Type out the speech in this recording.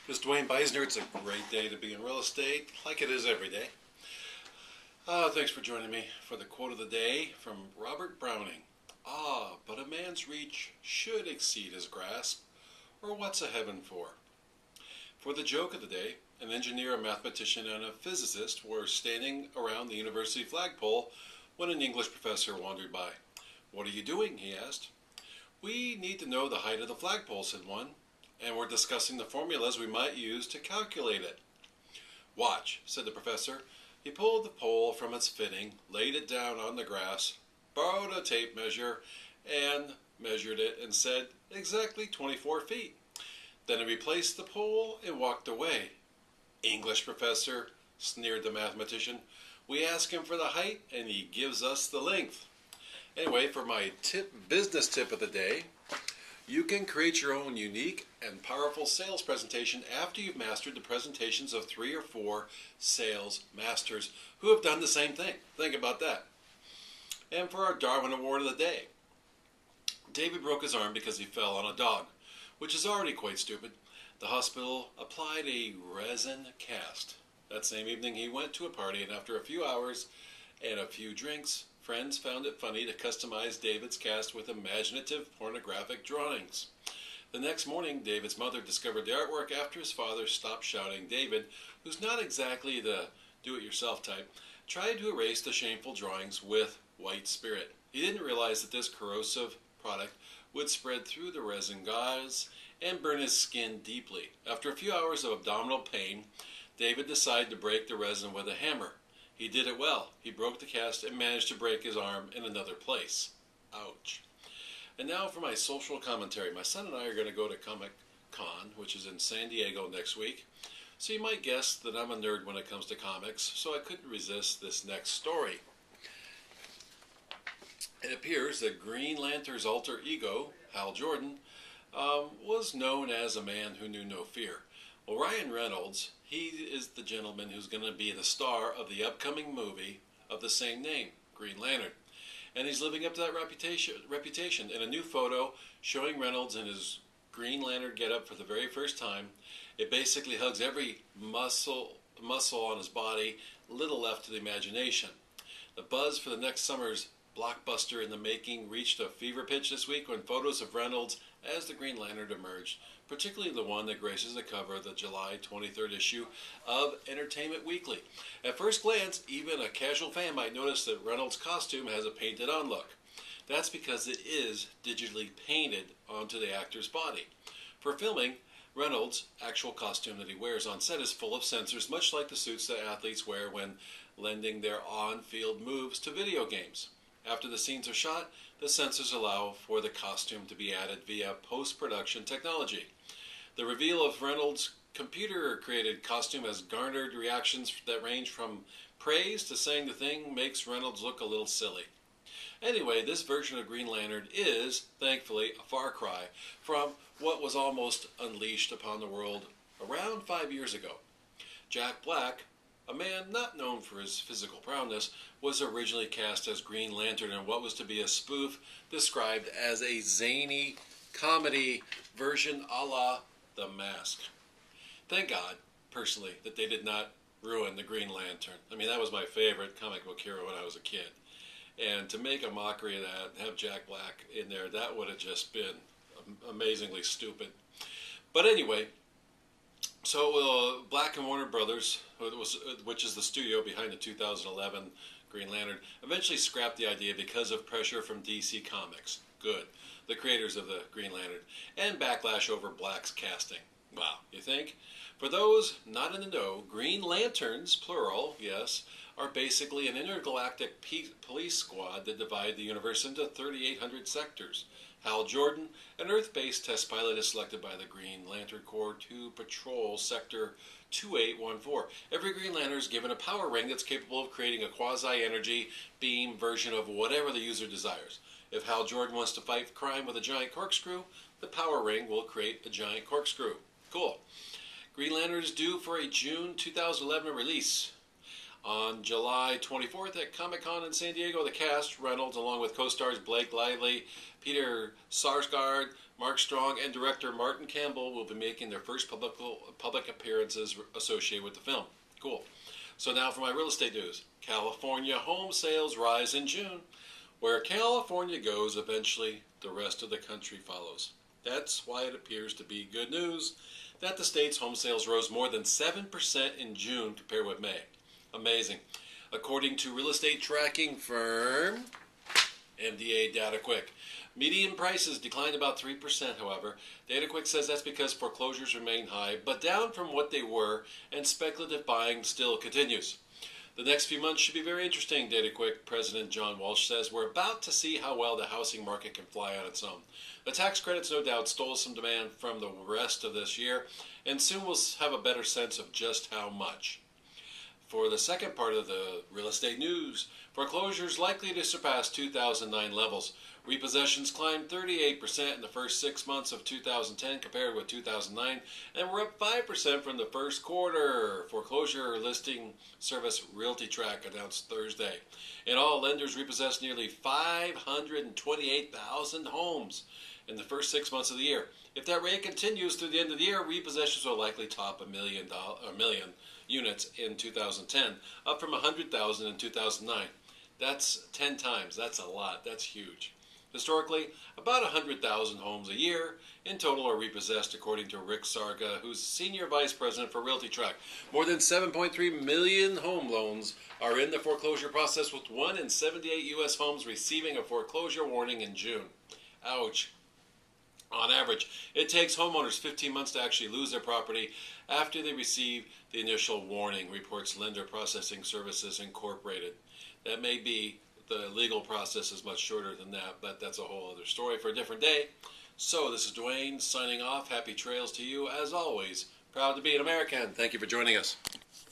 This is Duanebeisner. It's a great day to be in real estate, like it is every day. Thanks for joining me for the quote of the day from Robert Browning. But a man's reach should exceed his grasp, or what's a heaven for? For the joke of the day, an engineer, a mathematician, and a physicist were standing around the university flagpole when an English professor wandered by. "What are you doing?" he asked. "We need to know the height of the flagpole," said one, "and we're discussing the formulas we might use to calculate it." "Watch," said the professor. He pulled the pole from its fitting, laid it down on the grass, borrowed a tape measure, and measured it and said, "Exactly 24 feet. Then he replaced the pole and walked away. "English professor," sneered the mathematician. "We ask him for the height and he gives us the length." Anyway, for my business tip of the day, you can create your own unique and powerful sales presentation after you've mastered the presentations of 3 or 4 sales masters who have done the same thing. Think about that. And for our Darwin Award of the day, David broke his arm because he fell on a dog, which is already quite stupid. The hospital applied a resin cast. That same evening he went to a party, and after a few hours and a few drinks, friends found it funny to customize David's cast with imaginative pornographic drawings. The next morning, David's mother discovered the artwork after his father stopped shouting. David, who's not exactly the do-it-yourself type, tried to erase the shameful drawings with white spirit. He didn't realize that this corrosive product would spread through the resin gauze and burn his skin deeply. After a few hours of abdominal pain, David decided to break the resin with a hammer. He did it well. He broke the cast and managed to break his arm in another place. Ouch. And now for my social commentary. My son and I are going to go to Comic Con, which is in San Diego next week. So you might guess that I'm a nerd when it comes to comics, so I couldn't resist this next story. It appears that Green Lantern's alter ego, Hal Jordan, was known as a man who knew no fear. Well, Ryan Reynolds, he is the gentleman who's going to be the star of the upcoming movie of the same name, Green Lantern. And he's living up to that reputation. In a new photo showing Reynolds in his Green Lantern getup for the very first time, it basically hugs every muscle on his body, little left to the imagination. The buzz for the next summer's blockbuster in the making reached a fever pitch this week when photos of Reynolds as the Green Lantern emerged, particularly the one that graces the cover of the July 23rd issue of Entertainment Weekly. At first glance, even a casual fan might notice that Reynolds' costume has a painted-on look. That's because it is digitally painted onto the actor's body. For filming, Reynolds' actual costume that he wears on set is full of sensors, much like the suits that athletes wear when lending their on-field moves to video games. After the scenes are shot, the sensors allow for the costume to be added via post-production technology. The reveal of Reynolds' computer-created costume has garnered reactions that range from praise to saying the thing makes Reynolds look a little silly. Anyway, this version of Green Lantern is, thankfully, a far cry from what was almost unleashed upon the world around 5 years ago. Jack Black, a man not known for his physical prowess, was originally cast as Green Lantern in what was to be a spoof described as a zany comedy version a la The Mask. Thank God, personally, that they did not ruin the Green Lantern. I mean, that was my favorite comic book hero when I was a kid. And to make a mockery of that and have Jack Black in there, that would have just been amazingly stupid. But anyway, so Black and Warner Brothers, which is the studio behind the 2011 Green Lantern, eventually scrapped the idea because of pressure from DC Comics. Good. The creators of the Green Lantern. And backlash over Black's casting. Wow, you think? For those not in the know, Green Lanterns, plural, yes, are basically an intergalactic police squad that divide the universe into 3,800 sectors. Hal Jordan, an Earth-based test pilot, is selected by the Green Lantern Corps to patrol Sector 2814. Every Green Lantern is given a power ring that's capable of creating a quasi-energy beam version of whatever the user desires. If Hal Jordan wants to fight crime with a giant corkscrew, the power ring will create a giant corkscrew. Cool. Green Lantern is due for a June 2011 release. On July 24th at Comic Con in San Diego, the cast, Reynolds, along with co-stars Blake Lively, Peter Sarsgaard, Mark Strong, and director Martin Campbell will be making their first public appearances associated with the film. Cool. So now for my real estate news. California home sales rise in June. Where California goes, eventually the rest of the country follows. That's why it appears to be good news that the state's home sales rose more than 7% in June compared with May. Amazing. According to real estate tracking firm MDA DataQuick, median prices declined about 3%, however. DataQuick says that's because foreclosures remain high, but down from what they were, and speculative buying still continues. The next few months should be very interesting, DataQuick President John Walsh says. We're about to see how well the housing market can fly on its own. The tax credits no doubt stole some demand from the rest of this year, and soon we'll have a better sense of just how much. For the second part of the real estate news, foreclosures likely to surpass 2009 levels. Repossessions climbed 38% in the first 6 months of 2010 compared with 2009, and were up 5% from the first quarter. Foreclosure listing service RealtyTrack announced Thursday. In all, lenders repossessed nearly 528,000 homes in the first 6 months of the year. If that rate continues through the end of the year, repossessions will likely top a million units in 2010, up from 100,000 in 2009. That's 10 times. That's a lot. That's huge. Historically, about 100,000 homes a year in total are repossessed, according to Rick Sarga, who's Senior Vice President for RealtyTrack. More than 7.3 million home loans are in the foreclosure process, with 1 in 78 U.S. homes receiving a foreclosure warning in June. Ouch. On average, it takes homeowners 15 months to actually lose their property after they receive the initial warning, reports Lender Processing Services Incorporated. That may be the legal process is much shorter than that, but that's a whole other story for a different day. So this is Duane signing off. Happy trails to you as always. Proud to be an American. Thank you for joining us.